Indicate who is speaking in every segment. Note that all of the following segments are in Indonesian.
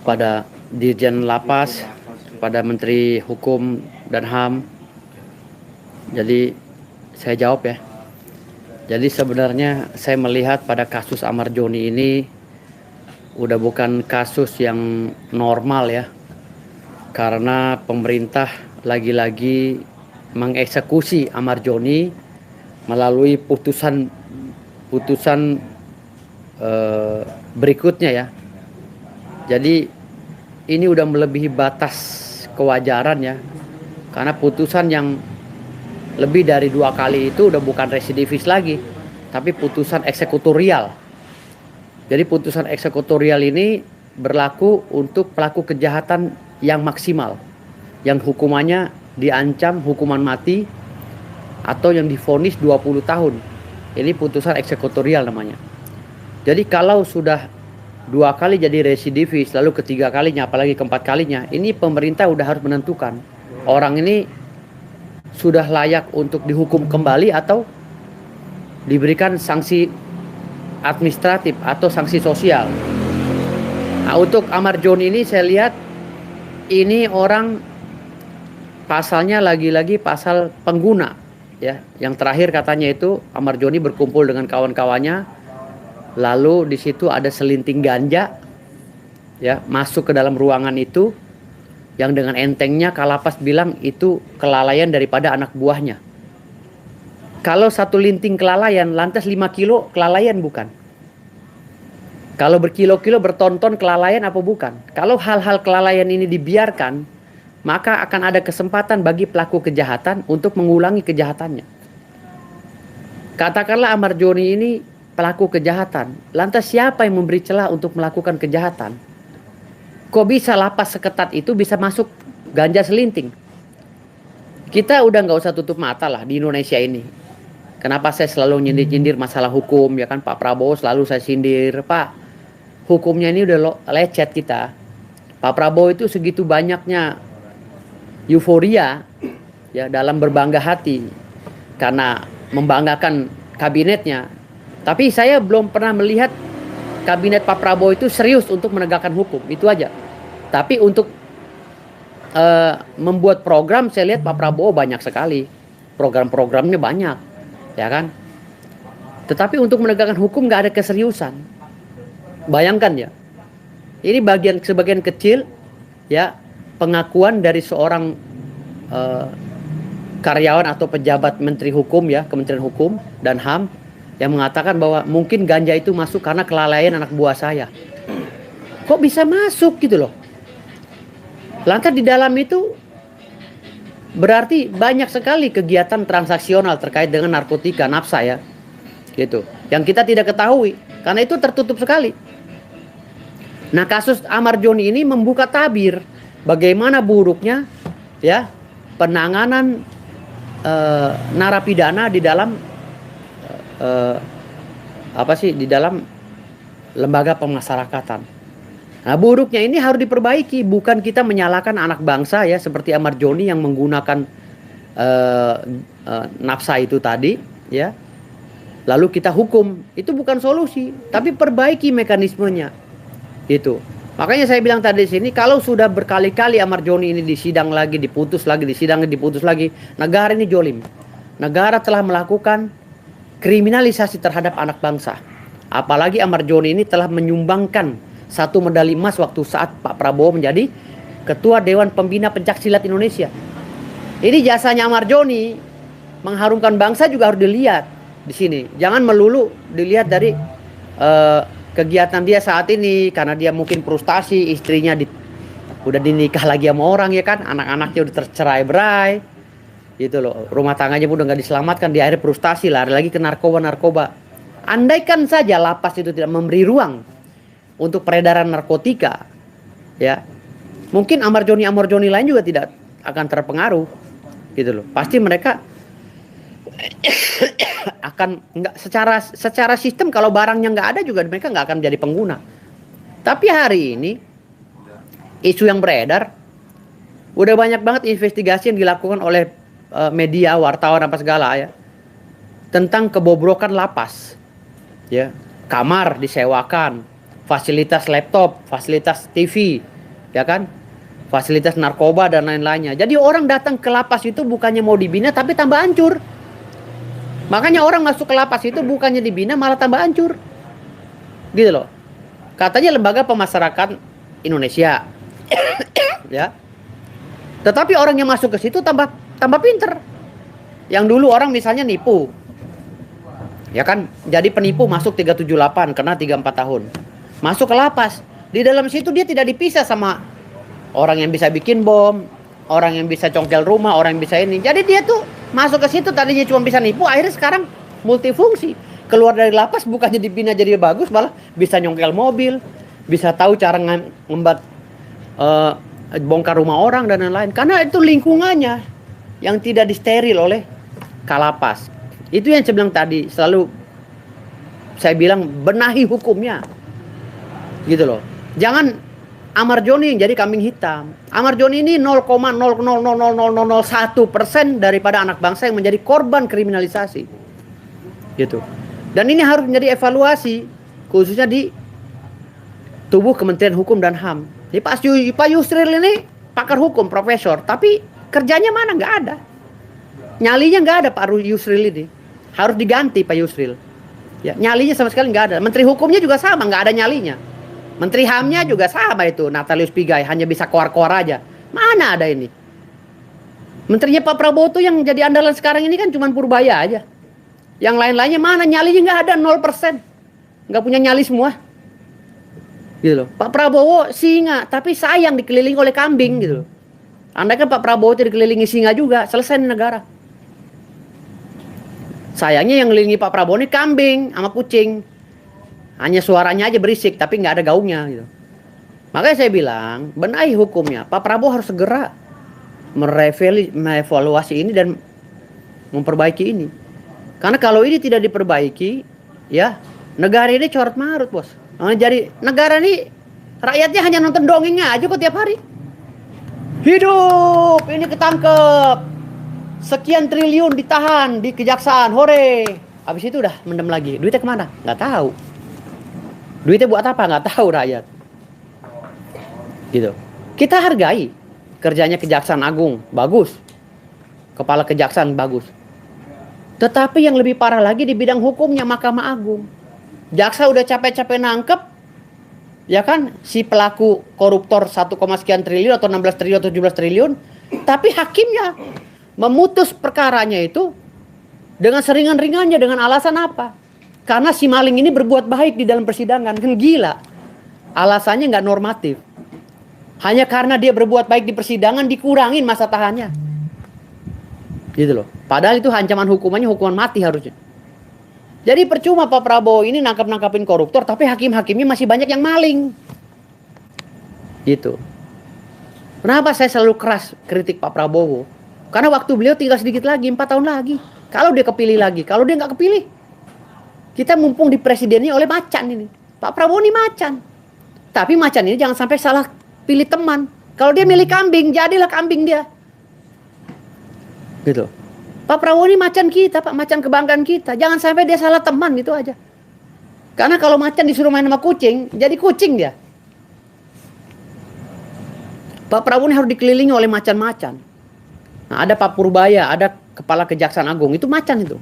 Speaker 1: pada Dirjen Lapas, pada Menteri Hukum dan HAM. Jadi saya jawab ya. Jadi sebenarnya saya melihat pada kasus Ahmad Joni ini udah bukan kasus yang normal ya. Karena pemerintah lagi-lagi mengeksekusi Ahmad Joni melalui putusan berikutnya ya. Jadi ini udah melebihi batas kewajaran ya. Karena putusan yang lebih dari 2 kali itu udah bukan residivis lagi, tapi putusan eksekutorial. Jadi putusan eksekutorial ini berlaku untuk pelaku kejahatan yang maksimal, yang hukumannya diancam hukuman mati atau yang divonis 20 tahun. Ini putusan eksekutorial namanya. Jadi kalau sudah 2 kali jadi residivis, lalu ketiga kalinya, apalagi keempat kalinya, ini pemerintah udah harus menentukan orang ini sudah layak untuk dihukum kembali atau diberikan sanksi administratif atau sanksi sosial. Nah, untuk Ahmad Joni ini saya lihat ini orang pasalnya lagi-lagi pasal pengguna ya. Yang terakhir katanya itu Ahmad Joni berkumpul dengan kawan-kawannya, lalu di situ ada selinting ganja ya, masuk ke dalam ruangan itu, yang dengan entengnya Kalapas bilang itu kelalaian daripada anak buahnya. Kalau satu linting kelalaian, lantas 5 kilo kelalaian bukan? Kalau berkilo-kilo, bertonton kelalaian apa bukan? Kalau hal-hal kelalaian ini dibiarkan, maka akan ada kesempatan bagi pelaku kejahatan untuk mengulangi kejahatannya. Katakanlah Ahmad Joni ini pelaku kejahatan, lantas siapa yang memberi celah untuk melakukan kejahatan? Kok bisa lapas seketat itu bisa masuk ganja selinting? Kita udah nggak usah tutup mata lah di Indonesia ini. Kenapa saya selalu nyindir-nyindir masalah hukum ya kan? Pak Prabowo selalu saya sindir, Pak, hukumnya ini udah lecet kita. Pak Prabowo itu segitu banyaknya euforia ya dalam berbangga hati karena membanggakan kabinetnya. Tapi saya belum pernah melihat kabinet Pak Prabowo itu serius untuk menegakkan hukum, itu aja. Tapi untuk membuat program, saya lihat Pak Prabowo banyak sekali, program-programnya banyak, ya kan. Tetapi untuk menegakkan hukum nggak ada keseriusan. Bayangkan ya, ini sebagian kecil, ya, pengakuan dari seorang karyawan atau pejabat Menteri Hukum ya, Kementerian Hukum dan HAM, yang mengatakan bahwa mungkin ganja itu masuk karena kelalaian anak buah saya. Kok bisa masuk gitu loh? Lantas di dalam itu berarti banyak sekali kegiatan transaksional terkait dengan narkotika, nafsa ya. Gitu. Yang kita tidak ketahui karena itu tertutup sekali. Nah, kasus Ahmad Joni ini membuka tabir bagaimana buruknya ya penanganan narapidana di dalam di dalam lembaga pemasyarakatan. Nah, buruknya ini harus diperbaiki, bukan kita menyalahkan anak bangsa ya seperti Ahmad Joni yang menggunakan nafsa itu tadi ya. Lalu kita hukum, itu bukan solusi, tapi perbaiki mekanismenya. Itu. Makanya saya bilang tadi di sini, kalau sudah berkali-kali Ahmad Joni ini disidang lagi, diputus lagi, disidang, diputus lagi, negara ini jolim. Negara telah melakukan kriminalisasi terhadap anak bangsa. Apalagi Ahmad Joni ini telah menyumbangkan 1 medali emas waktu saat Pak Prabowo menjadi Ketua Dewan Pembina Pencaksilat Indonesia. Ini jasanya Ahmad Joni mengharumkan bangsa juga harus dilihat di sini. Jangan melulu dilihat dari kegiatan dia saat ini karena dia mungkin frustasi, istrinya udah dinikah lagi sama orang ya kan, anak-anaknya udah tercerai-berai. Gitu loh, rumah tangganya pun udah nggak diselamatkan, dia akhirnya frustasi lari lagi ke narkoba. Andaikan saja lapas itu tidak memberi ruang untuk peredaran narkotika, ya mungkin Ahmad Joni lain juga tidak akan terpengaruh, gitu loh. Pasti mereka akan nggak secara sistem kalau barangnya nggak ada juga mereka nggak akan menjadi pengguna. Tapi hari ini isu yang beredar udah banyak banget investigasi yang dilakukan oleh media, wartawan apa segala ya tentang kebobrokan lapas ya, kamar disewakan, fasilitas laptop, fasilitas TV, ya kan? Fasilitas narkoba dan lain-lainnya. Jadi orang datang ke lapas itu bukannya mau dibina tapi tambah hancur. Makanya orang masuk ke lapas itu bukannya dibina malah tambah hancur. Gitu loh. Katanya lembaga pemasyarakatan Indonesia. Ya. Tetapi orang yang masuk ke situ tambah pinter. Yang dulu orang misalnya nipu. Ya kan, jadi penipu masuk 378 kena 34 tahun. Masuk ke lapas. Di dalam situ dia tidak dipisah sama orang yang bisa bikin bom, orang yang bisa congkel rumah, orang yang bisa ini. Jadi dia tuh masuk ke situ tadinya cuma bisa nipu, akhirnya sekarang multifungsi. Keluar dari lapas bukannya dibina jadi bagus, malah bisa nyongkel mobil, bisa tahu cara ngembat bongkar rumah orang dan lain-lain. Karena itu lingkungannya yang tidak disteril oleh kalapas. Itu yang saya bilang tadi, selalu saya bilang benahi hukumnya. Gitu loh. Jangan Ahmad Joni yang jadi kambing hitam. Ahmad Joni ini 0,0000001% daripada anak bangsa yang menjadi korban kriminalisasi. Gitu. Dan ini harus menjadi evaluasi khususnya di tubuh Kementerian Hukum dan HAM. Jadi Pak Yusril ini pakar hukum, profesor, tapi kerjanya mana? Nggak ada. Nyalinya nggak ada Pak Yusril ini. Harus diganti Pak Yusril. Ya, nyalinya sama sekali nggak ada. Menteri Hukumnya juga sama, nggak ada nyalinya. Menteri HAM-nya juga sama itu, Natalius Pigai, hanya bisa koar-koar aja. Mana ada ini? Menterinya Pak Prabowo tuh yang jadi andalan sekarang ini kan cuma Purbaya aja. Yang lain-lainnya mana? Nyalinya nggak ada, 0%. Nggak punya nyali semua. Gitu loh. Pak Prabowo singa, tapi sayang dikelilingi oleh kambing gitu loh. Andai kan Pak Prabowo dikelilingi singa juga, selesai negara. Sayangnya yang ngelilingi Pak Prabowo ini kambing sama kucing. Hanya suaranya aja berisik, tapi nggak ada gaungnya gitu. Makanya saya bilang, benahi hukumnya. Pak Prabowo harus segera mengevaluasi ini dan memperbaiki ini. Karena kalau ini tidak diperbaiki, ya negara ini coret marut, bos. Jadi negara ini rakyatnya hanya nonton dongengnya aja kok tiap hari. Hidup, ini ketangkep. Sekian triliun ditahan di kejaksaan, hore. Habis itu udah mendem lagi. Duitnya kemana? Nggak tahu. Duitnya buat apa? Nggak tahu rakyat. Gitu. Kita hargai kerjanya Kejaksaan Agung, bagus. Kepala Kejaksaan bagus. Tetapi yang lebih parah lagi di bidang hukumnya Mahkamah Agung. Jaksa udah capek-capek nangkep, ya kan, si pelaku koruptor 1, sekian triliun atau 16 triliun atau 17 triliun, tapi hakimnya memutus perkaranya itu dengan seringan-ringannya dengan alasan apa? Karena si maling ini berbuat baik di dalam persidangan. Kan gila. Alasannya nggak normatif. Hanya karena dia berbuat baik di persidangan dikurangin masa tahannya. Gitu loh. Padahal itu ancaman hukumannya hukuman mati harusnya. Jadi percuma Pak Prabowo ini nangkap-nangkapin koruptor, tapi hakim-hakimnya masih banyak yang maling. Gitu. Kenapa saya selalu keras kritik Pak Prabowo? Karena waktu beliau tinggal sedikit lagi, 4 tahun lagi. Kalau dia kepilih lagi, kalau dia nggak kepilih, kita mumpung di presidennya oleh macan ini. Pak Prabowo ini macan. Tapi macan ini jangan sampai salah pilih teman. Kalau dia milih kambing, jadilah kambing dia. Gitu. Pak Prabowo ini macan kita, Pak, macan kebanggaan kita. Jangan sampai dia salah teman, gitu aja. Karena kalau macan disuruh main sama kucing, jadi kucing dia. Pak Prabowo ini harus dikelilingi oleh macan-macan. Nah, ada Pak Purbaya, ada Kepala Kejaksaan Agung, itu macan itu.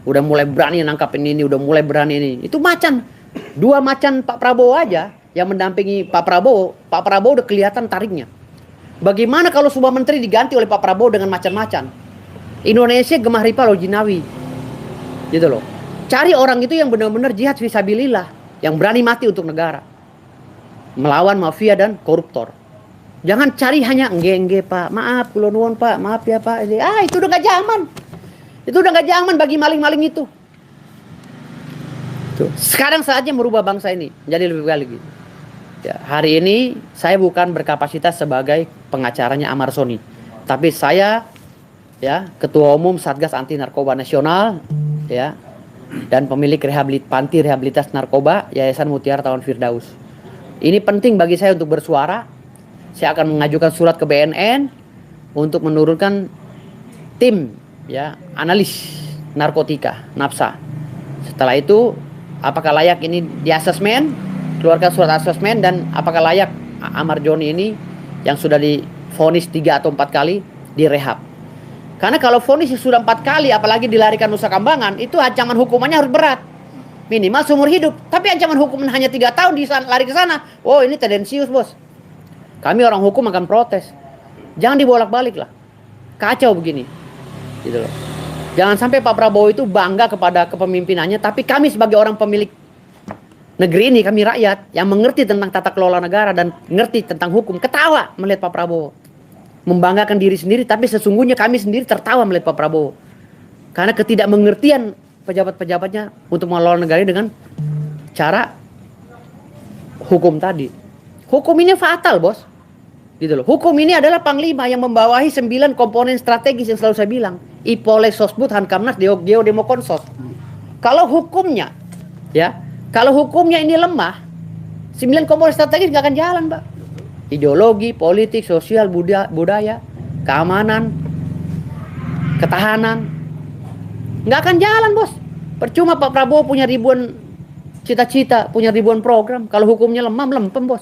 Speaker 1: Udah mulai berani nangkapin ini, udah mulai berani ini. Itu macan. 2 macan Pak Prabowo aja yang mendampingi Pak Prabowo udah kelihatan tariknya. Bagaimana kalau sebuah menteri diganti oleh Pak Prabowo dengan macan-macan? Indonesia gemah ripa loh jinawi. Gitu loh. Cari orang itu yang benar-benar jihad fisabilillah, yang berani mati untuk negara. Melawan mafia dan koruptor. Jangan cari hanya engge Pak, maaf kula nuwun Pak, maaf ya Pak. Itu udah gak zaman. Itu udah gak zaman bagi maling-maling itu. Tuh. Sekarang saatnya merubah bangsa ini menjadi lebih baik lagi. Ya, hari ini saya bukan berkapasitas sebagai pengacaranya Ahmad Soni, tapi saya ya Ketua Umum Satgas Anti Narkoba Nasional ya dan pemilik Panti Rehabilitas Narkoba Yayasan Mutiara Tawan Firdaus. Ini penting bagi saya untuk bersuara. Saya akan mengajukan surat ke BNN untuk menurunkan tim ya analis narkotika NAPSA. Setelah itu apakah layak ini di asesmen keluarkan surat asesmen dan apakah layak Ahmad Joni ini yang sudah divonis 3 atau 4 kali direhab. Karena kalau vonis sudah 4 kali apalagi dilarikan Nusa Kambangan, itu ancaman hukumannya harus berat. Minimal seumur hidup. Tapi ancaman hukuman hanya 3 tahun lari ke sana. Oh, ini tendensius, Bos. Kami orang hukum akan protes. Jangan dibolak-balik lah. Kacau begini. Gitu loh. Jangan sampai Pak Prabowo itu bangga kepada kepemimpinannya, tapi kami sebagai orang pemilik negeri ini, kami rakyat yang mengerti tentang tata kelola negara dan ngerti tentang hukum, ketawa melihat Pak Prabowo. Membanggakan diri sendiri, tapi sesungguhnya kami sendiri tertawa melihat Pak Prabowo. Karena ketidakmengertian pejabat-pejabatnya untuk mengelola negara dengan cara hukum tadi. Hukum ini fatal, Bos. Gitu loh. Hukum ini adalah panglima yang membawahi 9 komponen strategis yang selalu saya bilang. Ipolek, Sosbud, Hankamnas, Geodemokonsot. Kalau hukumnya, ya, kalau hukumnya ini lemah, 9 komponen strategis gak akan jalan, Pak. Ideologi, politik, sosial, budaya, keamanan, ketahanan, nggak akan jalan, Bos. Percuma Pak Prabowo punya ribuan cita-cita, punya ribuan program, kalau hukumnya lemah, melempem, Bos.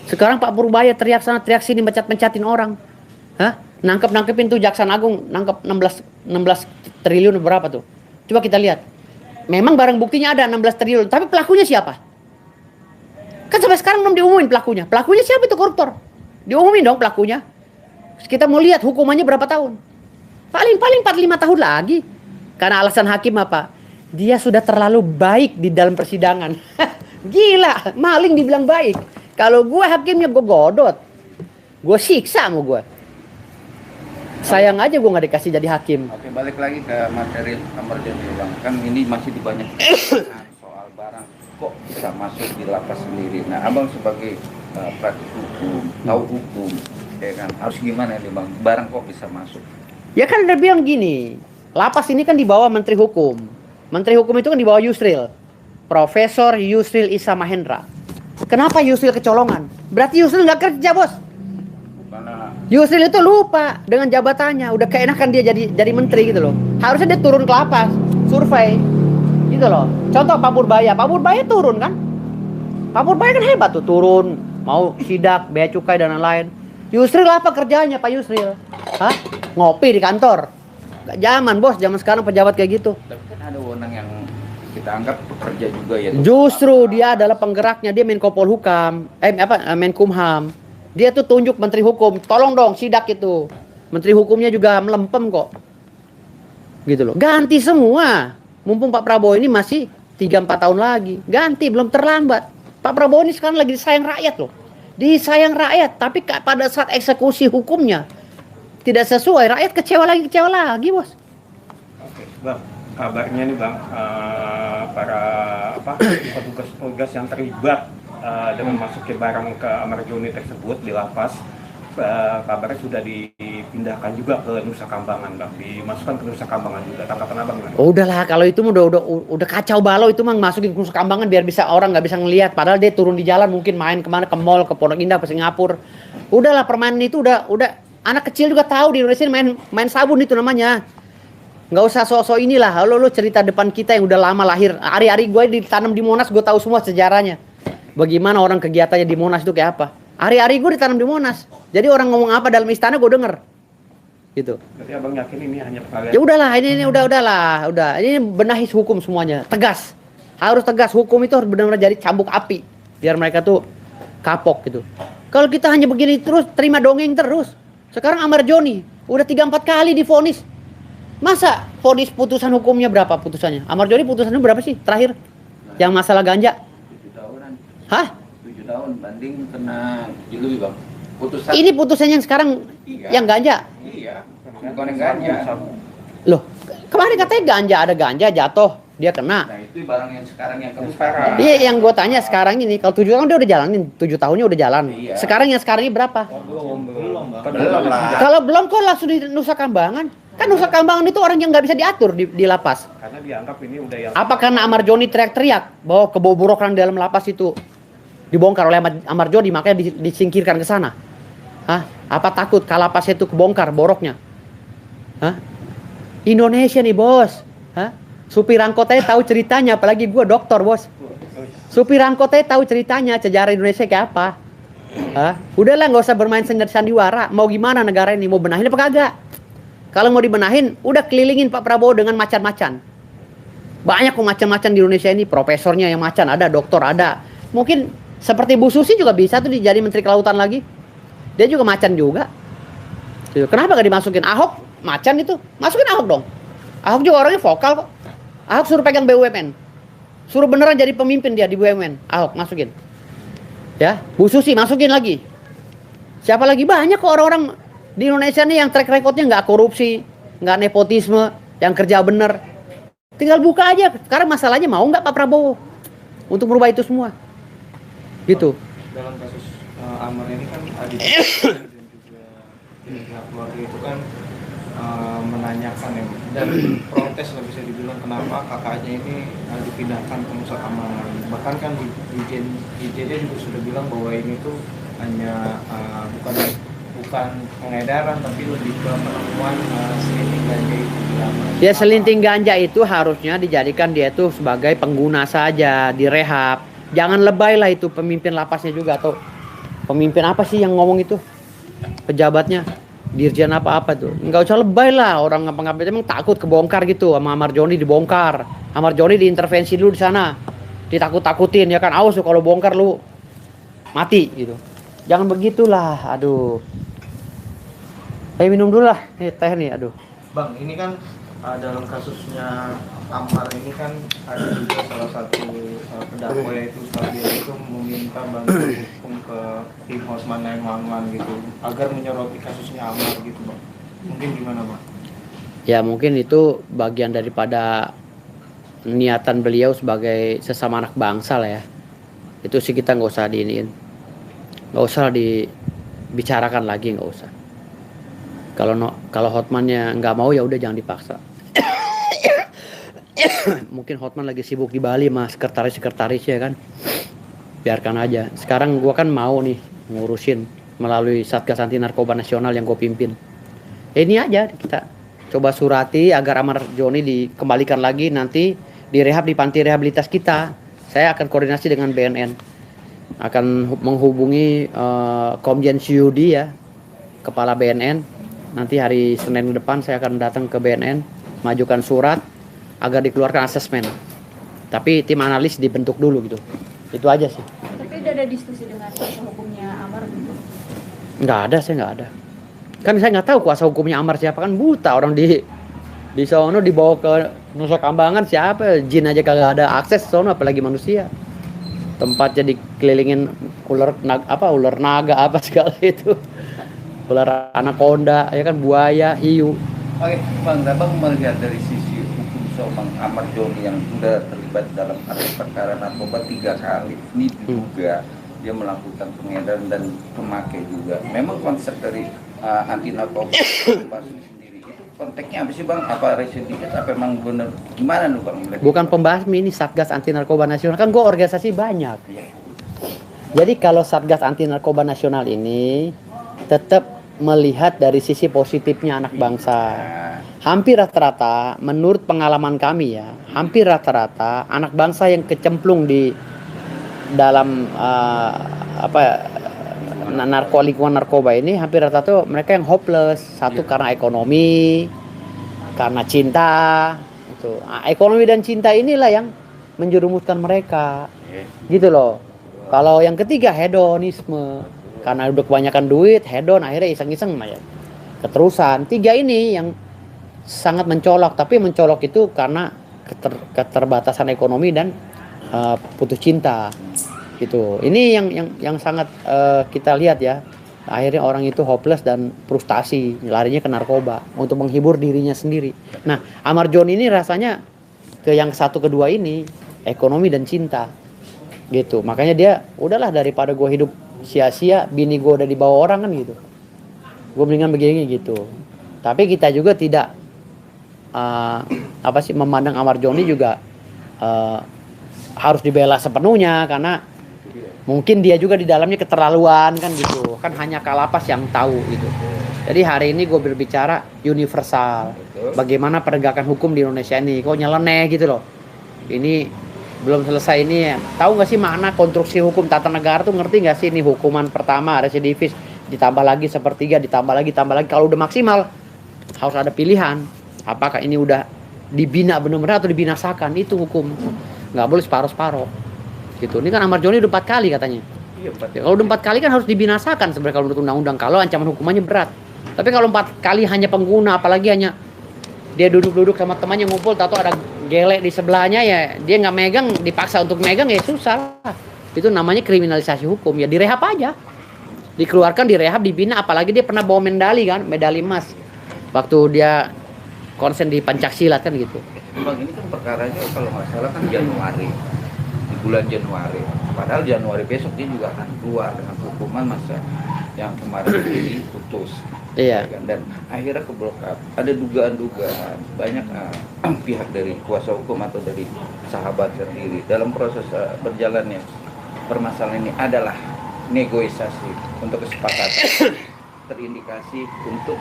Speaker 1: Sekarang Pak Purbaya teriak sana, teriak sini, mencat-mencatin orang. Nangkep-nangkepin tuh Jaksa Agung, nangkep 16 triliun berapa tuh. Coba kita lihat. Memang barang buktinya ada 16 triliun, tapi pelakunya siapa? Kan sampai sekarang belum diumumin pelakunya. Pelakunya siapa itu koruptor? Diumumin dong pelakunya. Kita mau lihat hukumannya berapa tahun. Paling 45 tahun lagi. Karena alasan hakim apa? Dia sudah terlalu baik di dalam persidangan. Gila, maling dibilang baik. Kalau gue hakimnya gue godot. Gue siksa sama gue. Sayang aja gue gak dikasih jadi hakim.
Speaker 2: Oke, balik lagi ke materi Ahmad Joni, Bang. Kan ini masih dibanyak soal barang kok bisa masuk di lapas sendiri. Nah, Abang sebagai praktisi hukum, tahu hukum, ya kan, harus gimana nih, Bang? Barang kok bisa masuk?
Speaker 1: Ya kan udah bilang gini, lapas ini kan di bawah Menteri Hukum. Menteri Hukum itu kan di bawah Yusril. Profesor Yusril Issa Mahendra. Kenapa Yusril kecolongan? Berarti Yusril nggak kerja, Bos.
Speaker 2: Karena
Speaker 1: Yusril itu lupa dengan jabatannya. Udah keenakan dia jadi menteri gitu loh. Harusnya dia turun ke lapas, survei. Gitu loh. Contoh Pak Purbaya. Pak Purbaya turun kan? Pak Purbaya kan hebat tuh, turun. Mau sidak, bea cukai dan lain-lain. Yusril apa kerjanya Pak Yusril? Hah? Ngopi di kantor. Gak zaman, Bos. Zaman sekarang pejabat kayak gitu.
Speaker 2: tapi kan ada wewenang yang kita anggap pekerja juga ya.
Speaker 1: Justru dia adalah penggeraknya. Dia Menko Polhukam. Menkumham. Dia tuh tunjuk Menteri Hukum. Tolong dong sidak itu. Menteri Hukumnya juga melempem kok. Gitu loh. Ganti semua. Mumpung Pak Prabowo ini masih 3-4 tahun lagi. Ganti, belum terlambat. Pak Prabowo ini sekarang lagi disayang rakyat loh. Disayang rakyat. Tapi pada saat eksekusi hukumnya tidak sesuai, rakyat kecewa lagi, Bos.
Speaker 3: Oke, Bang. Kabarnya nih, Bang, para petugas-petugas yang terlibat dengan masuknya barang ke Ahmad Joni tersebut di lapas, kabarnya sudah dipindahkan juga ke Nusa Kambangan, Bang. Dimasukkan ke Nusa Kambangan juga. Tanggapan Abang gimana?
Speaker 1: Udahlah, kalau itu udah kacau balau itu mah masukin ke Nusa Kambangan biar bisa orang nggak bisa ngelihat. Padahal dia turun di jalan mungkin main kemana, ke mall, ke Pondok Indah, ke Singapura. Udahlah, permainan itu udah anak kecil juga tahu di Indonesia main sabun itu namanya. Nggak usah sok-sok inilah. Lo cerita depan kita yang udah lama lahir. Hari-hari gue ditanam di Monas, gue tahu semua sejarahnya. Bagaimana orang kegiatannya di Monas itu kayak apa. Hari-hari gue ditanam di Monas. Jadi orang ngomong apa dalam istana gue denger. Gitu.
Speaker 3: Berarti Abang yakin ini hanya perkara.
Speaker 1: Ya udahlah, ini udah. Ini benahi hukum semuanya, tegas. Harus tegas, hukum itu harus benar-benar jadi cambuk api biar mereka tuh kapok gitu. Kalau kita hanya begini terus, terima dongeng terus. Sekarang Ahmad Joni udah 3-4 kali divonis. Masa vonis putusan hukumnya berapa putusannya? Ahmad Joni putusannya berapa sih terakhir? Yang masalah ganja?
Speaker 2: 7 tahunan.
Speaker 1: Hah?
Speaker 2: 7 tahun banding kena lebih, Bang. Putusan.
Speaker 1: Ini putusan yang sekarang yang ganja?
Speaker 2: Iya. Bukan yang ganja.
Speaker 1: Loh, kemarin katanya ganja, ada ganja jatuh, dia kena.
Speaker 2: Nah, itu barang yang sekarang yang kena.
Speaker 3: Sekarang.
Speaker 1: Iya, yang gue tanya sekarang ini, kalau 7 tahun dia udah jalanin, 7 tahunnya udah jalan.
Speaker 2: Iya.
Speaker 1: Sekarang yang sekarang ini berapa?
Speaker 3: Belum, Bang.
Speaker 2: Belum lah.
Speaker 1: Kalau belum kok langsung di Nusa Kambangan. Kan Nusa Kambangan itu orang yang nggak bisa diatur di lapas.
Speaker 3: Karena dianggap ini udah yang
Speaker 1: Apa karena Ahmad Joni teriak-teriak bahwa kebobrokan dalam lapas itu dibongkar oleh Ahmad Joni makanya disingkirkan ke sana? Hah? Apa takut kalapasnya itu kebongkar boroknya? Hah? Indonesia nih, Bos. Hah? Supir angkot aja tahu ceritanya, apalagi gua dokter, Bos. Supir angkot aja tahu ceritanya sejarah Indonesia kayak apa. Hah? Udahlah nggak usah bermain sandiwara. Mau gimana negara ini? Mau benahin apa kagak? Kalau mau dibenahin, udah kelilingin Pak Prabowo dengan macan-macan. Banyak kok macan-macan di Indonesia ini. Profesornya yang macan ada, doktor ada. Mungkin seperti Bu Susi juga bisa tuh jadi Menteri Kelautan lagi. Dia juga macan juga. Kenapa gak dimasukin? Ahok macan itu, masukin Ahok dong. Ahok juga orangnya vokal kok. Ahok suruh pegang BUMN, suruh beneran jadi pemimpin dia di BUMN. Ahok masukin. Ya, Bu Susi masukin lagi. Siapa lagi? Banyak kok orang-orang di Indonesia nih yang track recordnya nggak korupsi, nggak nepotisme, yang kerja bener. Tinggal buka aja. Sekarang masalahnya mau nggak Pak Prabowo untuk merubah itu semua? Gitu.
Speaker 4: Dalam kasus Amar ini kan adik dan juga pihak keluarga itu kan menanyakan ya dan protes lah bisa dibilang kenapa kakaknya ini dipindahkan ke Nusa Kambangan. Bahkan kan di IJD juga sudah bilang bahwa ini tuh hanya bukan pengedaran tapi lebih ke penemuan selinting ganja itu di Amar.
Speaker 1: Ya selinting ganja itu harusnya dijadikan dia tuh sebagai pengguna saja, direhab. Jangan lebay lah itu pemimpin lapasnya juga atau pemimpin apa sih yang ngomong itu? Pejabatnya, dirjen apa-apa tuh. Enggak usah lebay lah, orang ngapa-ngapain emang takut kebongkar gitu sama Ahmad Joni dibongkar. Ahmad Joni diintervensi dulu di sana. Ditakut-takutin ya kan, awas lu kalau bongkar lu mati gitu. Jangan begitulah, aduh. Ayo minum dulu lah, nih teh nih, aduh.
Speaker 4: Bang, ini kan dalam kasusnya Amar ini kan ada juga salah satu pendakwa yaitu Sabil itu meminta bantuan hukum ke tim Hotman 911 gitu agar menyoroti kasusnya Amar gitu Bang. Mungkin gimana Bang?
Speaker 1: Ya mungkin itu bagian daripada niatan beliau sebagai sesama anak bangsa lah ya. Itu sih kita nggak usah diiniin, nggak usah dibicarakan lagi, nggak usah. Kalau Hotmannya nggak mau ya udah jangan dipaksa. Mungkin Hotman lagi sibuk di Bali mas sekretaris ya kan, biarkan aja. Sekarang gua kan mau nih ngurusin melalui Satgas Anti Narkoba Nasional yang gue pimpin. Ini aja kita coba surati agar Ahmad Joni dikembalikan lagi nanti direhab di panti rehabilitas kita. Saya akan koordinasi dengan BNN, akan menghubungi Komjen Syudi ya, kepala BNN. Nanti hari Senin depan saya akan datang ke BNN, majukan surat agar dikeluarkan asesmen. Tapi tim analis dibentuk dulu gitu. Itu aja sih.
Speaker 5: Tapi udah ada diskusi dengan kuasa hukumnya Amar gitu?
Speaker 1: Nggak ada, saya nggak ada. Kan saya nggak tahu kuasa hukumnya Amar siapa, kan buta orang di sono dibawa ke Nusa Kambangan siapa, jin aja kagak ada akses sono apalagi manusia. Tempatnya dikelilingin ular naga apa segala itu. Ular anaconda ya kan, buaya, hiu.
Speaker 2: Oke, Bang melihat dari sisi hukum seorang Ahmad Joni yang sudah terlibat dalam kasus perkara narkoba 3 kali. Ini juga dia melakukan pengedaran dan pemakai juga. Memang konsep dari anti narkoba sendiri itu konteksnya apa sih Bang? Apa residivis? Apa memang benar? Gimana nih Bang?
Speaker 1: Bukan pembasmi, ini Satgas Anti Narkoba Nasional. Kan gue organisasi banyak. Jadi kalau Satgas Anti Narkoba Nasional ini tetap melihat dari sisi positifnya anak bangsa. Hampir rata-rata menurut pengalaman kami ya, hampir rata-rata anak bangsa yang kecemplung di dalam lingkungan narkoba ini hampir rata-rata mereka yang hopeless. Satu karena ekonomi, karena cinta itu. Ekonomi dan cinta inilah yang menjerumuskan mereka. Gitu loh. Kalau yang ketiga hedonisme. Karena udah kebanyakan duit, hedon, akhirnya iseng-iseng ya. Keterusan. 3 ini yang sangat mencolok, tapi mencolok itu karena keterbatasan ekonomi dan putus cinta. Gitu. Ini yang sangat kita lihat ya. Akhirnya orang itu hopeless dan frustasi, larinya ke narkoba untuk menghibur dirinya sendiri. Nah, Ahmad Joni ini rasanya ke yang satu kedua ini, ekonomi dan cinta. Gitu. Makanya dia udahlah daripada gue hidup sia-sia, bini gue udah dibawa orang kan gitu, gue mendingan begini gitu. Tapi kita juga tidak memandang Ahmad Joni juga harus dibela sepenuhnya, karena mungkin dia juga di dalamnya keterlaluan kan gitu, kan hanya Kalapas yang tahu gitu. Jadi hari ini gue berbicara universal, bagaimana penegakan hukum di Indonesia ini kok nyeleneh gitu loh. Ini belum selesai ini. Tahu nggak sih makna konstruksi hukum tata negara tuh, ngerti nggak sih ini hukuman pertama residivis ditambah lagi sepertiga, ditambah lagi. Kalau udah maksimal harus ada pilihan. Apakah ini udah dibina benar-benar atau dibinasakan? Itu hukum. Nggak boleh separuh-separuh. Gitu. Ini kan Ahmad Joni udah 4 kali katanya.
Speaker 2: Iya, Pak.
Speaker 1: Ya, kalau udah 4 kali kan harus dibinasakan sebenarnya kalau menurut undang-undang, kalau ancaman hukumannya berat. Tapi kalau 4 kali hanya pengguna, apalagi hanya dia duduk-duduk sama temannya ngumpul, tahu ada gelek di sebelahnya, ya dia nggak megang, dipaksa untuk megang, ya susah. Itu namanya kriminalisasi hukum. Ya direhab aja, dikeluarkan, direhab, dibina. Apalagi dia pernah bawa medali kan, medali emas waktu dia konsen di Pancasila kan gitu.
Speaker 2: Bang, ini kan perkaranya kalau nggak salah kan Januari, di bulan Januari. Padahal Januari besok dia juga akan keluar dengan hukuman masa yang kemarin diputus.
Speaker 1: Iya.
Speaker 2: Dan akhirnya keblokap. Ada dugaan-dugaan banyak pihak dari kuasa hukum atau dari sahabat sendiri dalam proses berjalannya permasalahan ini adalah negosiasi untuk kesepakatan terindikasi untuk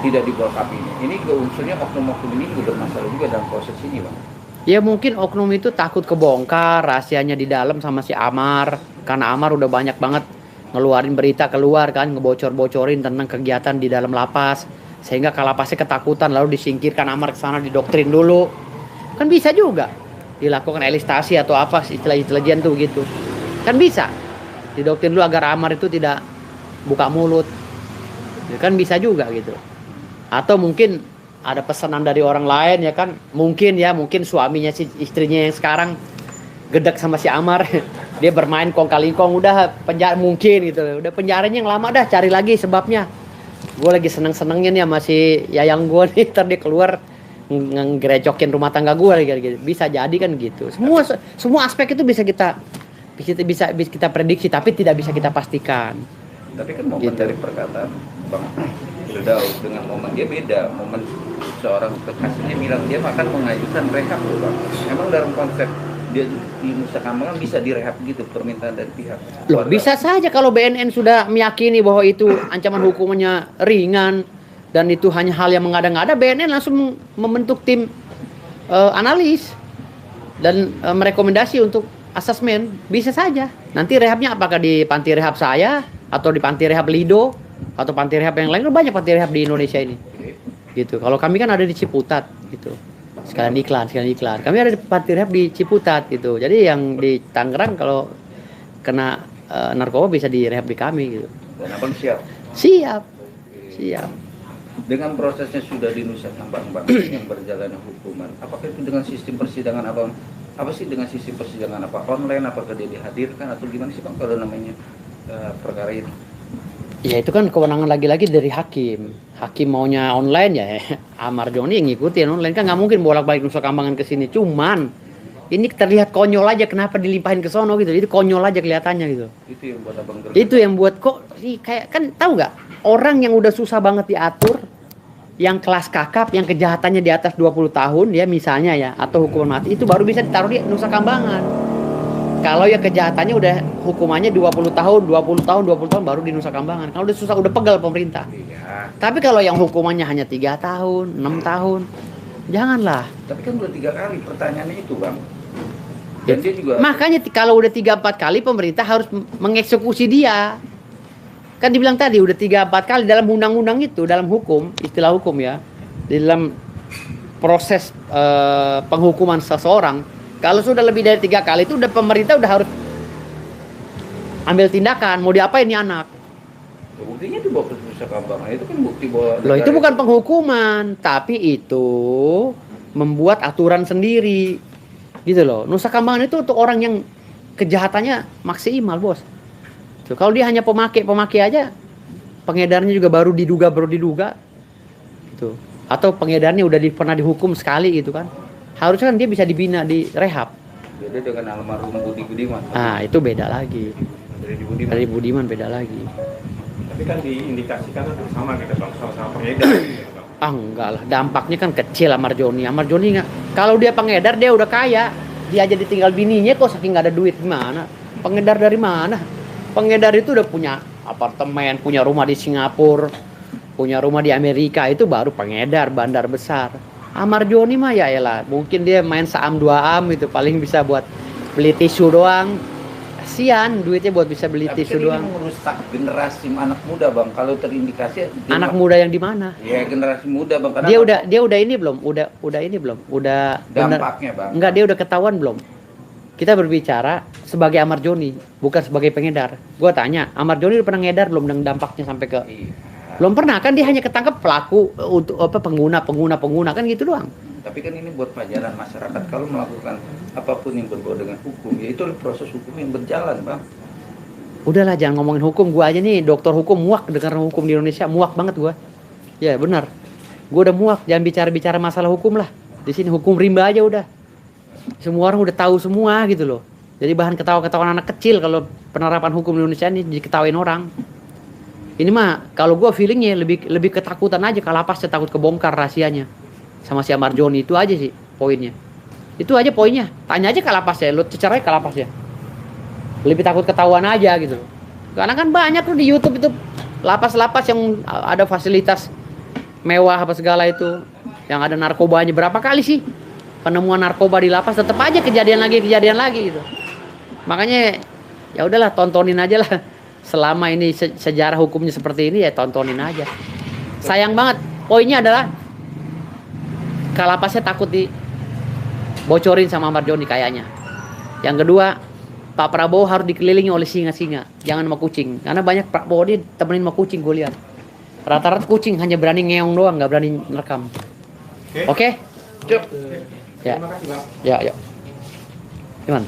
Speaker 2: tidak diblokap ini. Ini unsurnya oknum-oknum ini juga bermasalah juga dalam proses ini, Bang.
Speaker 1: Ya mungkin oknum itu takut kebongkar rahasianya di dalam sama si Amar, karena Amar udah banyak banget ngeluarin berita keluar kan, ngebocor-bocorin tentang kegiatan di dalam lapas, sehingga kalapasnya ketakutan lalu disingkirkan Amar ke sana, didoktrin dulu. Kan bisa juga dilakukan elistasi atau apa istilah-istilah tuh gitu. Kan bisa didoktrin dulu agar Amar itu tidak buka mulut. Ya kan bisa juga gitu. Atau mungkin ada pesanan dari orang lain ya kan, mungkin suaminya si istrinya yang sekarang gedek sama si Amar, dia bermain kong kali kong, udah penjara mungkin gitu, udah penjaranya yang lama dah, cari lagi sebabnya. Gue lagi seneng-senengin ya masih yayang gue nih, ntar dia keluar ngegerecokin rumah tangga gue lagi gitu. Bisa jadi kan gitu. Semua aspek itu bisa kita prediksi, tapi tidak bisa kita pastikan.
Speaker 2: Tapi kan momen
Speaker 1: Gitu.
Speaker 2: dari perkataan Bang Firdaus dengan momen dia beda. Momen seorang kekasihnya bilang dia akan mengajukan rehab loh, Bang. Emang dalam konsep dia di Nusa Kambangan bisa direhab gitu permintaan dari pihak
Speaker 1: Loh,
Speaker 2: keluarga?
Speaker 1: bisa saja kalau BNN sudah meyakini bahwa itu ancaman hukumannya ringan dan itu hanya hal yang mengada-ngada, BNN langsung membentuk tim analis dan merekomendasi untuk asesmen. Bisa saja. Nanti rehabnya apakah di panti rehab saya atau di panti rehab Lido atau panti rehab yang lain? Banyak panti rehab di Indonesia ini. Gitu. Kalau kami kan ada di Ciputat gitu. Sekalian iklan. Kami ada di panti rehab di Ciputat gitu. Jadi yang di Tangerang kalau kena narkoba bisa direhab di kami gitu.
Speaker 2: Dan Abang siap.
Speaker 1: Siap.
Speaker 2: Dengan prosesnya sudah di Nusa Kambangan yang berjalan hukuman, apakah itu dengan sistem persidangan Abang? Apa sih dengan sistem persidangan, apa online, apakah dia dihadirkan atau gimana sih Bang kalau namanya perkara ini?
Speaker 1: Ya itu kan kewenangan lagi-lagi dari hakim. Hakim maunya online ya, Ahmad Joni yang ngikutin online, kan nggak mungkin bolak-balik Nusa Kambangan ke sini. Cuman ini terlihat konyol aja, kenapa dilimpahin ke sono gitu. Itu konyol aja kelihatannya gitu.
Speaker 2: Itu yang buat Abang gerget.
Speaker 1: Itu yang buat kok kayak kan, tahu nggak, orang yang udah susah banget diatur, yang kelas kakap, yang kejahatannya di atas 20 tahun ya misalnya ya, atau hukuman mati, itu baru bisa ditaruh di Nusa Kambangan. Kalau ya kejahatannya udah hukumannya 20 tahun baru di Nusa Kambangan. Kalau udah susah, udah pegal pemerintah.
Speaker 2: Iya.
Speaker 1: Tapi kalau yang hukumannya hanya 3 tahun, 6 tahun, janganlah.
Speaker 2: Tapi kan udah 3 kali pertanyaannya itu Bang. Dan dia juga
Speaker 1: Makanya kalau udah 3-4 kali pemerintah harus mengeksekusi dia. Kan dibilang tadi udah 3-4 kali dalam undang-undang itu, dalam hukum, istilah hukum ya, di dalam proses penghukuman seseorang, kalau sudah lebih dari 3 kali itu udah pemerintah udah harus ambil tindakan. Mau diapain ini anak?
Speaker 2: buktinya dibawa ke Nusa Kambangan, itu kan bukti bahwa
Speaker 1: Loh itu bukan penghukuman, tapi itu membuat aturan sendiri. Gitu loh. Nusa Kambangan itu untuk orang yang kejahatannya maksimal, Bos. Tuh, kalau dia hanya pemakai aja, pengedarnya juga baru diduga. Gitu. Atau pengedarnya udah pernah dihukum sekali gitu kan. Harusnya kan dia bisa dibina di rehab.
Speaker 2: beda dengan almarhum Budi Budiman.
Speaker 1: Ah, itu beda lagi.
Speaker 2: Dari Budiman.
Speaker 1: Dari Budiman beda lagi.
Speaker 3: Tapi kan diindikasikan hampir sama gitu Bang, sama-sama pengedar gitu Bang.
Speaker 1: Ah enggak lah, dampaknya kan kecil Ahmad Joni nggak. Kalau dia pengedar dia udah kaya, dia aja ditinggal bininya kok saking nggak ada duit gimana? Pengedar dari mana? Pengedar itu udah punya apartemen, punya rumah di Singapura, punya rumah di Amerika, itu baru pengedar bandar besar. Amar Joni mah ya elah, mungkin dia main saham 2 am itu paling bisa buat beli tisu doang. Kasian duitnya buat bisa beli
Speaker 2: Tapi
Speaker 1: tisu
Speaker 2: kan
Speaker 1: doang.
Speaker 2: ini merusak generasi anak muda bang. Kalau terindikasi dia
Speaker 1: Anak muda yang di mana?
Speaker 2: Ya generasi muda bang. Karena
Speaker 1: Dia udah ini belum? Udah ini belum? Udah bener-
Speaker 2: dampaknya bang.
Speaker 1: Enggak, dia udah ketahuan belum? Kita berbicara sebagai Amar Joni, bukan sebagai pengedar. Gua tanya, Amar Joni udah pernah ngedar belum dengan dampaknya sampai ke
Speaker 2: Iya.
Speaker 1: belum pernah kan, dia hanya ketangkep pelaku untuk apa pengguna kan gitu doang.
Speaker 2: Tapi kan ini buat pelajaran masyarakat kalau melakukan apapun yang berbau dengan hukum, ya itu proses hukum yang berjalan bang.
Speaker 1: Udahlah jangan ngomongin hukum, gua aja nih dokter hukum muak dengar hukum di Indonesia, muak banget gua. Ya benar. Gua udah muak, jangan bicara-bicara masalah hukum lah. Di sini hukum rimba aja udah. Semua orang udah tahu semua gitu loh. Jadi bahan ketawa-ketawaan anak kecil kalau penerapan hukum di Indonesia ini diketawain orang. Ini mah kalau gua feelingnya lebih ketakutan aja, Kalapas takut kebongkar rahasianya sama si Amar Joni, itu aja sih poinnya. Itu aja poinnya. Tanya aja Kalapas ya, lu cecer aja Kalapas ya. Lebih takut ketahuan aja gitu. Karena kan banyak tuh di YouTube itu lapas-lapas yang ada fasilitas mewah apa segala itu, yang ada narkobanya. Berapa kali sih penemuan narkoba di lapas, tetap aja kejadian lagi gitu. Makanya ya udahlah, tontonin aja lah. Selama ini sejarah hukumnya seperti ini ya tontonin aja. Sayang banget. Poinnya adalah Kalapasnya takut dibocorin sama Amar Joni kayaknya. Yang kedua, Pak Prabowo harus dikelilingi oleh singa-singa, jangan sama kucing. Karena banyak Pak Prabowo dia temenin sama kucing, gue lihat. Rata-rata kucing hanya berani ngeong doang, nggak berani ngerekam. Oke?
Speaker 2: Cuk.
Speaker 1: Ya.
Speaker 3: Terima kasih bang.
Speaker 1: Ya, ya. Gimana?